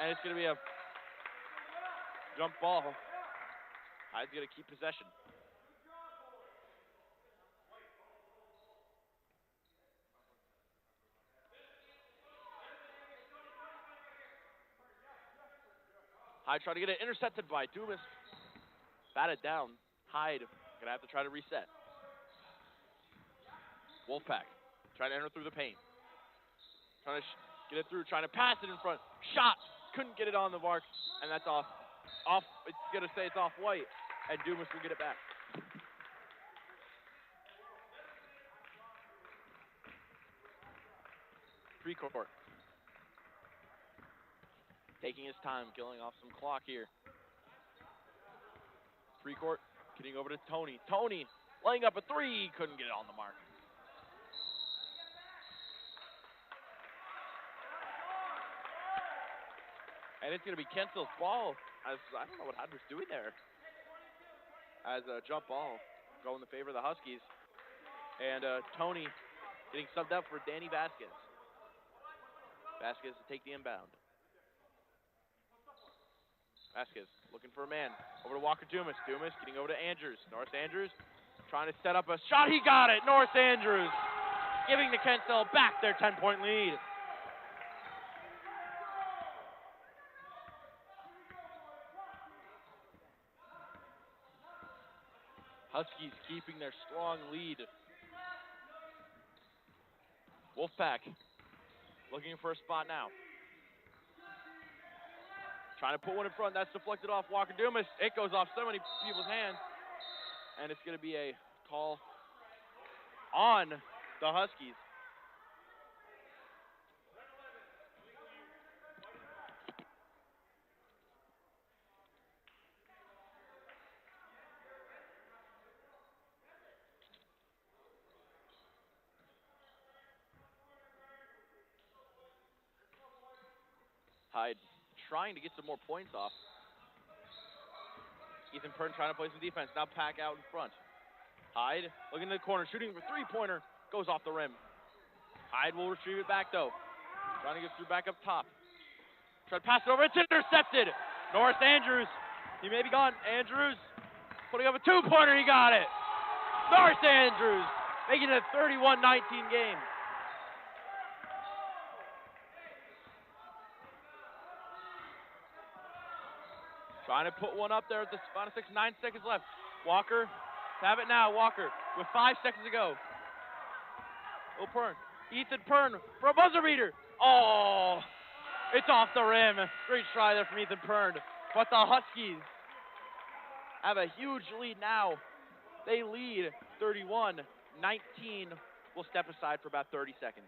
And it's going to be a jump ball. Hyde's going to keep possession. Hyde trying to get it intercepted by Dumas. Batted down. Hyde going to have to try to reset. Wolfpack trying to enter through the paint. Trying to get it through, trying to pass it in front. Shot! Couldn't get it on the mark, and that's off. It's going to say it's off white, and Dumas will get it back. Precourt. Taking his time, killing off some clock here. Precourt getting over to Tony. Tony laying up a three, couldn't get it on the mark. And it's going to be Kensill's ball. I don't know what Hyde was doing there. As a jump ball going in the favor of the Huskies. And Tony getting subbed up for Danny Vasquez. Vasquez to take the inbound. Vasquez looking for a man. Over to Walker Dumas. Dumas getting over to Andrews. Norris Andrews trying to set up a shot. He got it. Norris Andrews giving the Kensill back their 10-point lead. Huskies keeping their strong lead. Wolfpack Looking for a spot now. Trying to put one in front. That's deflected off Walker Dumas. It goes off so many people's hands. And it's going to be a call on the Huskies. Hyde trying to get some more points off. Ethan Pern trying to play some defense. Now Pack out in front. Hyde looking in the corner, shooting for three-pointer. Goes off the rim. Hyde will retrieve it back, though. Trying to get through back up top. Try to pass it over. It's intercepted. Norris Andrews. He may be gone. Andrews putting up a two-pointer. He got it. Norris Andrews making it a 31-19 game. Trying to put one up there at the spot of 9 seconds left. Walker, have it now. Walker with 5 seconds to go. Oh, Pern. Ethan Pern for a buzzer beater. Oh, it's off the rim. Great try there from Ethan Pern. But the Huskies have a huge lead now. They lead 31-19. We'll step aside for about 30 seconds.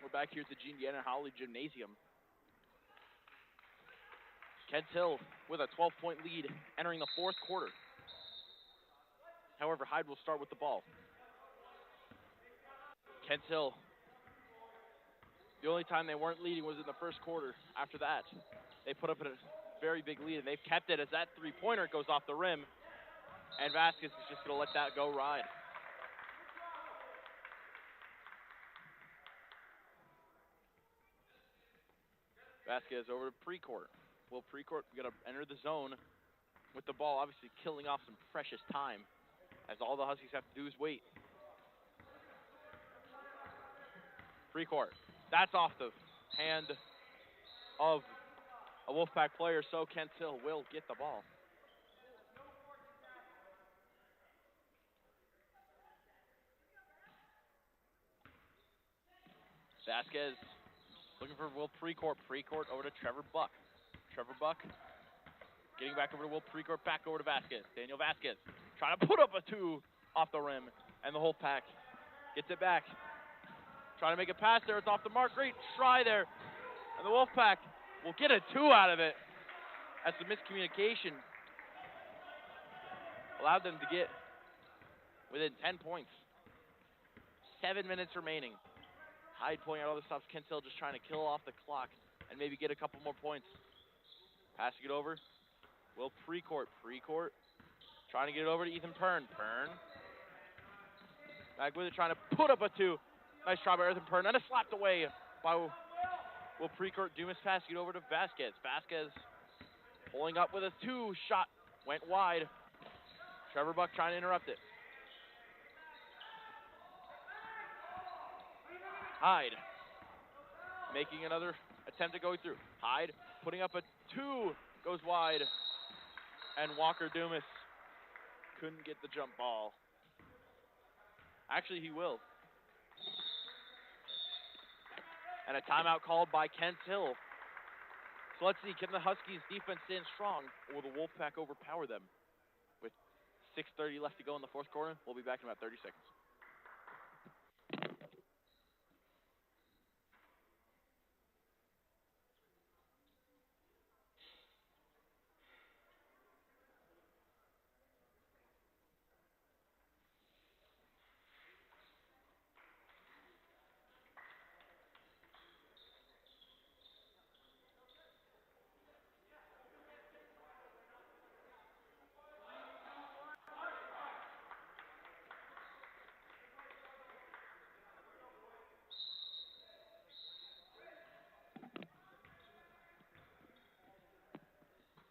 We're back here at the Indiana Howley Gymnasium. Kent Hill with a 12-point lead entering the fourth quarter. However, Hyde will start with the ball. Kent Hill, the only time they weren't leading was in the first quarter. After that, they put up a very big lead, and they've kept it as that three-pointer goes off the rim, and Vasquez is just going to let that go ride. Vasquez over to Precourt. Will Precourt going to enter the zone with the ball, obviously killing off some precious time, as all the Huskies have to do is wait. Precourt, that's off the hand of a Wolfpack player, so Kent Hill will get the ball. Vasquez looking for Will Precourt. Precourt over to Trevor Buck. Trevor Buck getting back over to Will Precourt, back over to Vasquez. Daniel Vasquez trying to put up a two off the rim, and the Wolfpack gets it back. Trying to make a pass there. It's off the mark. Great try there. And the Wolfpack will get a two out of it. That's the miscommunication. Allowed them to get within 10 points. 7 minutes remaining. Hyde pulling out all the stops. Kent Hill just trying to kill off the clock and maybe get a couple more points. Passing it over. Will Precourt. Precourt trying to get it over to Ethan Pern. Pern back with it, trying to put up a two. Nice try by Ethan Pern. And it's slapped away by Will Precourt. Dumas passing it over to Vasquez. Vasquez pulling up with a two shot. Went wide. Trevor Buck trying to interrupt it. Hyde making another attempt at going through. Hyde putting up a two, goes wide, and Walker Dumas couldn't get the jump ball. Actually, he will. And a timeout called by Kent Hill. So let's see, can the Huskies defense stand strong, or will the Wolfpack overpower them? With 6:30 left to go in the fourth quarter, we'll be back in about 30 seconds.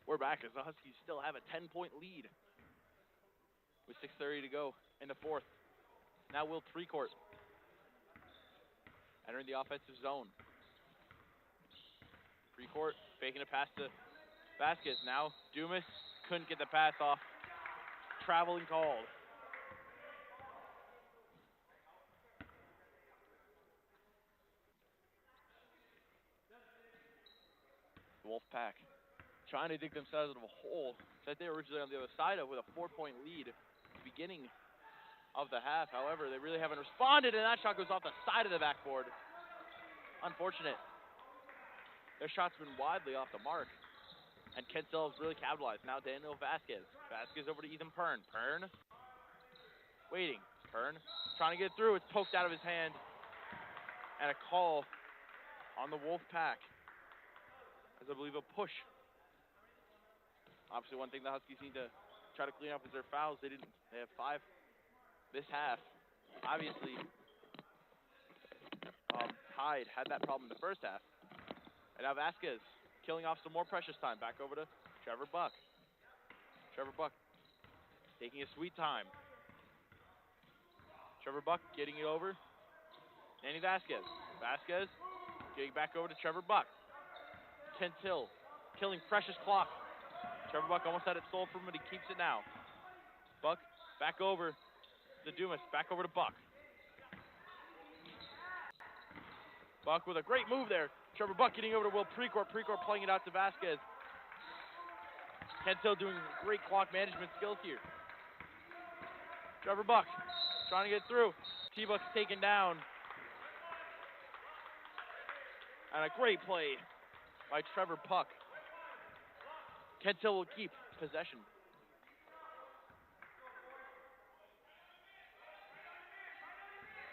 We're back as the Huskies still have a 10-point lead with 6:30 to go in the fourth. Now Will Precourt entering the offensive zone. Precourt faking a pass to Vasquez. Now Dumas couldn't get the pass off. Traveling called. The Wolfpack trying to dig themselves out of a hole that they were originally on the other side of with a 4-point lead at the beginning of the half. However, they really haven't responded, and that shot goes off the side of the backboard. Unfortunate. Their shot's been widely off the mark, and Kensell has really capitalized. Now Daniel Vasquez. Vasquez over to Ethan Pern. Pern waiting. Pern trying to get through. It's poked out of his hand, and a call on the Wolfpack, as I believe a push. Obviously, one thing the Huskies need to try to clean up is their fouls. They have 5 this half. Obviously, Hyde had that problem in the first half. And now Vasquez killing off some more precious time. Back over to Trevor Buck. Trevor Buck taking his sweet time. Trevor Buck getting it over. Danny Vasquez. Vasquez getting back over to Trevor Buck. Kent Hill killing precious clock. Trevor Buck almost had it sold for him, but he keeps it now. Buck back over to Dumas. Back over to Buck. Buck with a great move there. Trevor Buck getting over to Will Precourt. Precourt playing it out to Vasquez. Kent Hill doing great clock management skills here. Trevor Buck trying to get through. T-Buck's taken down. And a great play by Trevor Buck. Kent Hill will keep possession.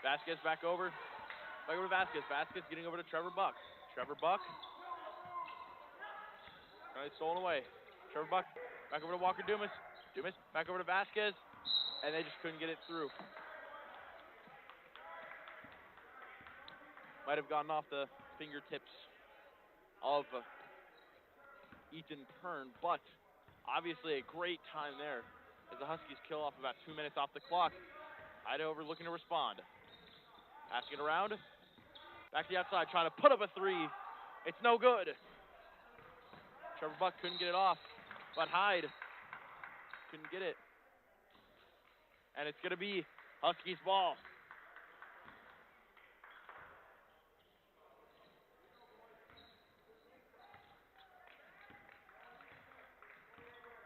Vasquez back over. Back over to Vasquez. Vasquez getting over to Trevor Buck. Trevor Buck. All right, stolen away. Trevor Buck back over to Walker Dumas. Dumas back over to Vasquez. And they just couldn't get it through. Might have gotten off the fingertips of Ethan Pern, but obviously a great time there as the Huskies kill off about 2 minutes off the clock. Hyde over looking to respond. Passing it around. Back to the outside, trying to put up a 3. It's no good. Trevor Buck couldn't get it off, but Hyde couldn't get it. And it's going to be Huskies ball.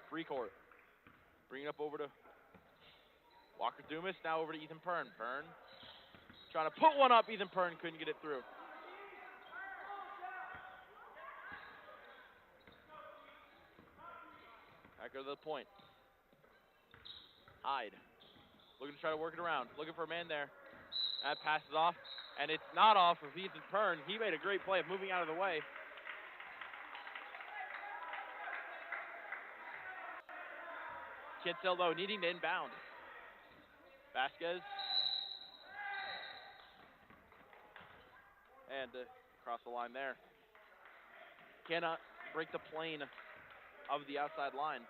Precourt. Bring it up over to Walker Dumas. Now over to Ethan Pern. Pern trying to put one up. Ethan Pern couldn't get it through. Back over to the point. Hyde looking to try to work it around. Looking for a man there. That passes off. And it's not off of Ethan Pern. He made a great play of moving out of the way. Kensell, though, needing to inbound. Vasquez. And across the line there. Cannot break the plane of the outside line.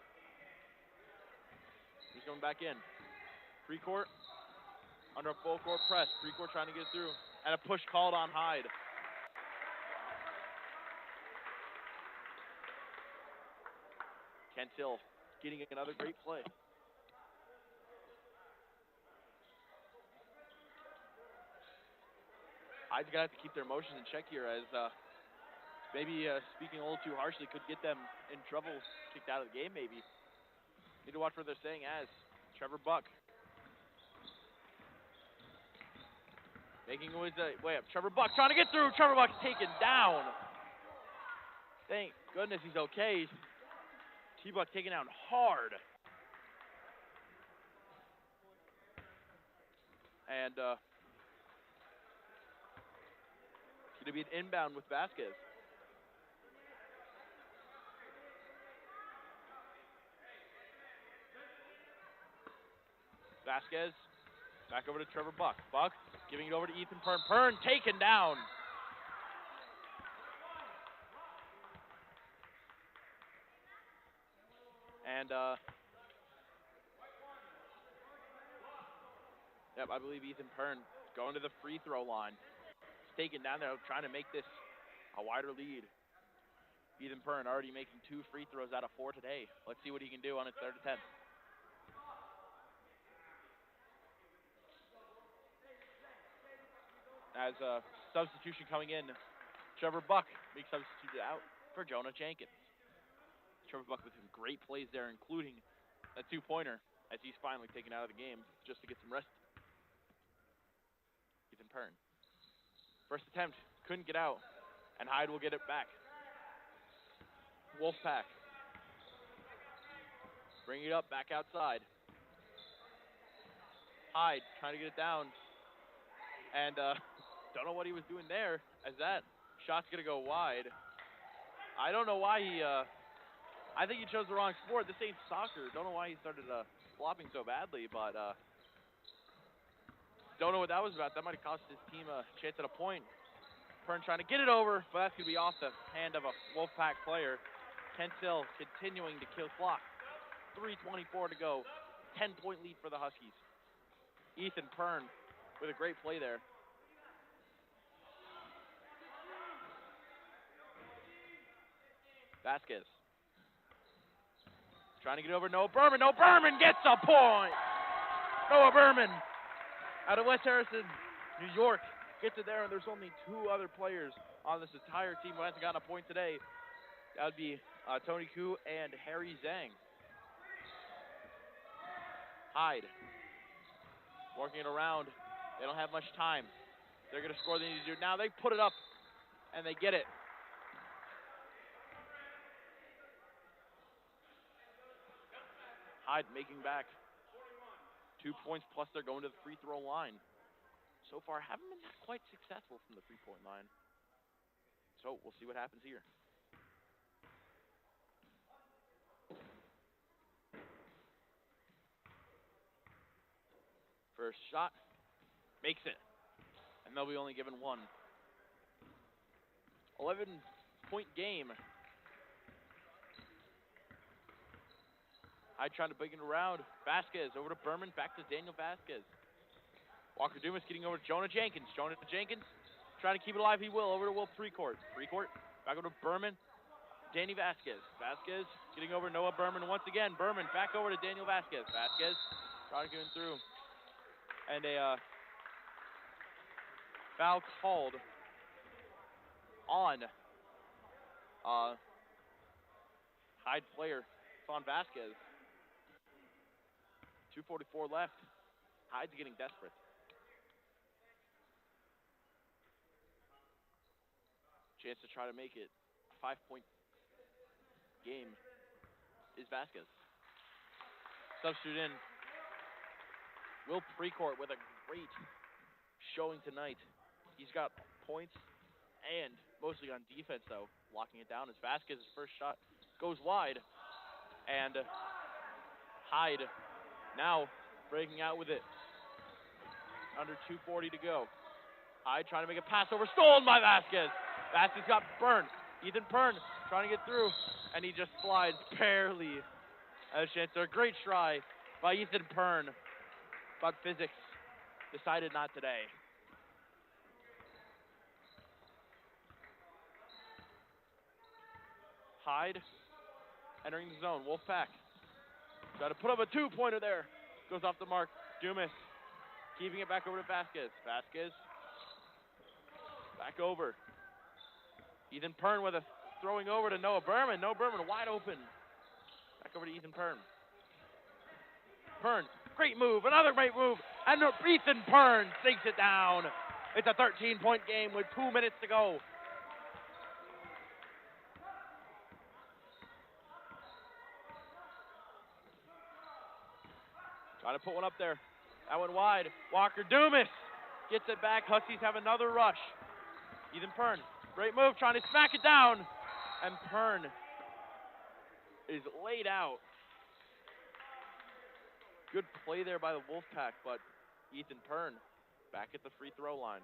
He's coming back in. Precourt under a full court press. Precourt trying to get through. And a push called on Hyde. Kent Hill getting another great play. Hyde's going to have to keep their emotions in check here as Maybe speaking a little too harshly could get them in trouble, kicked out of the game maybe. Need to watch what they're saying as Trevor Buck making his way up. Trevor Buck trying to get through. Trevor Buck's taken down. Thank goodness he's okay. T-Buck taken down hard. And it's going to be an inbound with Vasquez. Vasquez back over to Trevor Buck. Buck giving it over to Ethan Pern. Pern taken down. And, yep, I believe Ethan Pern going to the free throw line. He's taken down there, trying to make this a wider lead. Ethan Pern already making 2 free throws out of 4 today. Let's see what he can do on his 3rd attempt. As a substitution coming in, Trevor Buck being substituted out for Jonah Jenkins. Trevor Buck with some great plays there, including a 2-pointer as he's finally taken out of the game just to get some rest. Ethan Pern. First attempt, couldn't get out, and Hyde will get it back. Wolfpack. Bringing it up, back outside. Hyde trying to get it down. And don't know what he was doing there, as that shot's going to go wide. I don't know why he, I think he chose the wrong sport. This ain't soccer. Don't know why he started flopping so badly, but don't know what that was about. That might have cost his team a chance at a point. Pern trying to get it over, but that's going to be off the hand of a Wolfpack player. Kent Hill continuing to kill clock. 3:24 to go. 10-point lead for the Huskies. Ethan Pern with a great play there. Vasquez. Trying to get over Noah Berman. Noah Berman gets a point! Noah Berman out of West Harrison, New York. Gets it there, and there's only 2 other players on this entire team who hasn't gotten a point today. That would be Tony Koo and Harry Zhang. Hyde. Working it around. They don't have much time. They're going to score. They need to do it now. They put it up, and they get it. Hyde making back 2 points, plus they're going to the free throw line. So far, haven't been quite successful from the 3-point line. So we'll see what happens here. First shot, makes it. And they'll be only given 1. 11-point game. Hyde trying to bring it around. Vasquez over to Berman, back to Daniel Vasquez. Walker Dumas getting over to Jonah Jenkins. Jonah Jenkins trying to keep it alive. He will. Over to Wolf Precourt. Precourt back over to Berman. Danny Vasquez. Vasquez getting over Noah Berman once again. Berman back over to Daniel Vasquez. Vasquez trying to get him through. And a foul called on Hyde player. It's on Vasquez. 2:44 left. Hyde's getting desperate. Chance to try to make it a 5-point game is Vasquez. Substitute in Will Precourt with a great showing tonight. He's got points and mostly on defense, though, locking it down as Vasquez's first shot goes wide. And Hyde now breaking out with it. Under 2:40 to go. Hyde trying to make a pass over, stolen by Vasquez. Vasquez got burned. Ethan Pern trying to get through, and he just slides barely. A chance. A great try by Ethan Pern, but physics decided not today. Hyde entering the zone. Wolfpack try to put up a 2-pointer there. Goes off the mark. Dumas keeping it back over to Vasquez. Vasquez back over. Ethan Pern with a throwing over to Noah Berman. Noah Berman wide open. Back over to Ethan Pern. Pern, great move, another great move, and Ethan Pern sinks it down. It's a 13-point game with 2 minutes to go. Trying to put one up there. That went wide. Walker Dumas gets it back. Huskies have another rush. Ethan Pern, great move, trying to smack it down. And Pern is laid out. Good play there by the Wolfpack, but Ethan Pern back at the free throw line.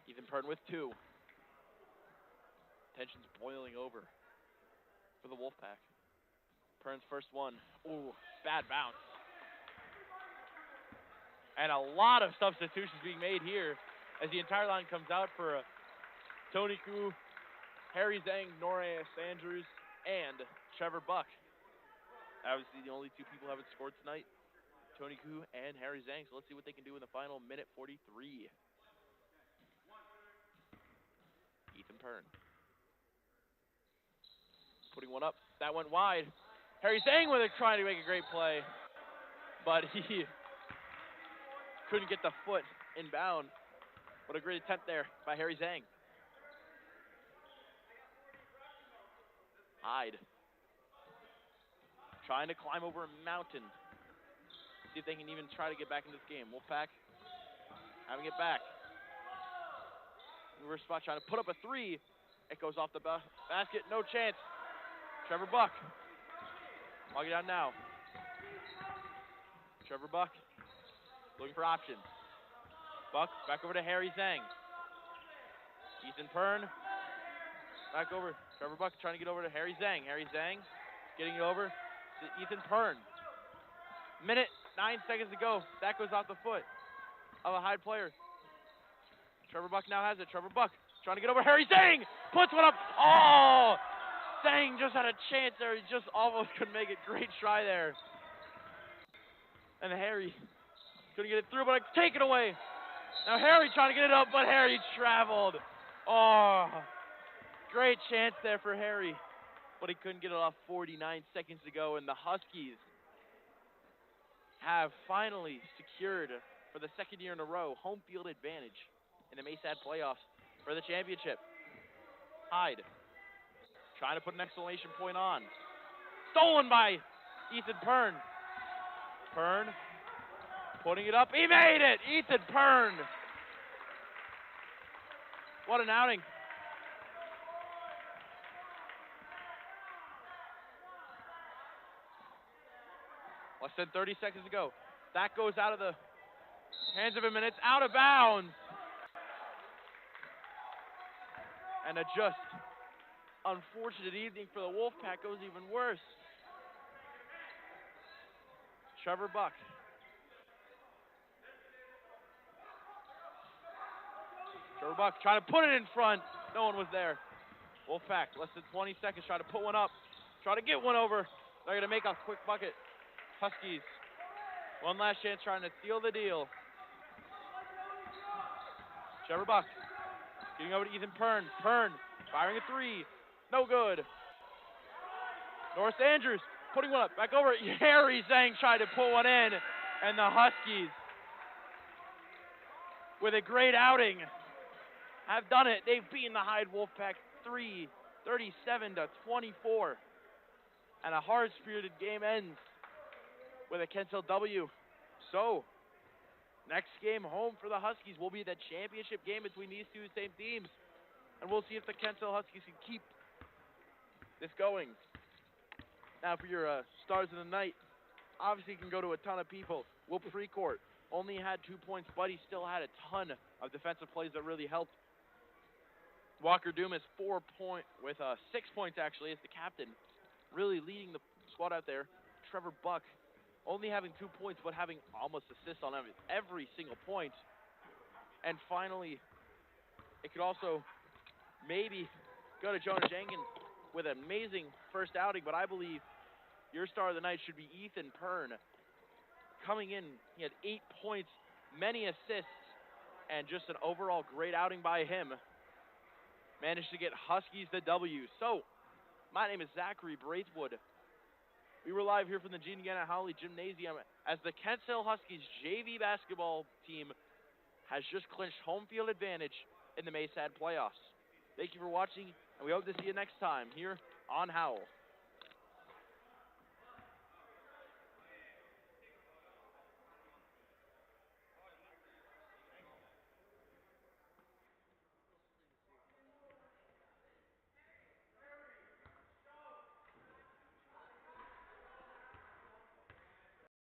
Ethan Pern with 2. Tension's boiling over for the Wolfpack. Pern's first one. Ooh, bad bounce. And a lot of substitutions being made here as the entire line comes out for Tony Koo, Harry Zhang, Norris Andrews, and Trevor Buck. Obviously the only 2 people who haven't scored tonight, Tony Koo and Harry Zhang. So let's see what they can do in the final minute 43. Ethan Pern. Putting one up. That went wide. Harry Zhang with it, trying to make a great play. But he couldn't get the foot inbound. What a great attempt there by Harry Zhang. Hyde. Trying to climb over a mountain. See if they can even try to get back in this game. Wolfpack having it back. Reverse spot, trying to put up a 3. It goes off the basket. No chance. Trevor Buck. Log it down now. Trevor Buck looking for options. Buck back over to Harry Zhang. Ethan Pern back over. Trevor Buck trying to get over to Harry Zhang. Harry Zhang getting it over to Ethan Pern. Minute, 9 seconds to go. That goes off the foot of a Hyde player. Trevor Buck now has it. Trevor Buck trying to get over Harry Zhang. Puts one up. Oh! Zhang just had a chance there. He just almost couldn't make it. Great try there. And Harry couldn't get it through, but take it away. Now Harry trying to get it up, but Harry traveled. Oh, great chance there for Harry, but he couldn't get it off. 49 seconds to go, and the Huskies have finally secured, for the second year in a row, home field advantage in the MASAD playoffs for the championship. Hyde trying to put an exclamation point on. Stolen by Ethan Pern. Pern putting it up. He made it! Ethan Pern. What an outing. Less than 30 seconds to go. That goes out of the hands of him, and it's out of bounds. And a just unfortunate evening for the Wolfpack goes even worse. Trevor Buck. Trevor Buck trying to put it in front. No one was there. Wolfpack, less than 20 seconds, trying to put one up. Try to get one over. They're going to make a quick bucket. Huskies, one last chance trying to seal the deal. Trevor Buck getting over to Ethan Pern. Pern firing a 3. No good. Norris Andrews putting one up. Back over. Harry Zhang tried to put one in. And the Huskies, with a great outing, have done it. They've beaten the Hyde Wolfpack 37-24. And a hard-spirited game ends with a Kensal W. So, next game home for the Huskies will be the championship game between these two same teams. And we'll see if the Kensal Huskies can keep this going. Now for your stars of the night, obviously you can go to a ton of people. Will Precourt only had 2 points, but he still had a ton of defensive plays that really helped. Walker Dumas, 4 points with 6 points actually as the captain, really leading the squad out there. Trevor Buck only having 2 points, but having almost assists on every single point. And finally, it could also maybe go to Jonah Jenkins with an amazing first outing, but I believe your star of the night should be Ethan Pern. Coming in, he had 8 points, many assists, and just an overall great outing by him. Managed to get Huskies the W. So, my name is Zachary Braithwood. We were live here from the Gene Gannon Howley Gymnasium as the Kent Hill Huskies JV basketball team has just clinched home field advantage in the MASAD playoffs. Thank you for watching, and we hope to see you next time here on Howl.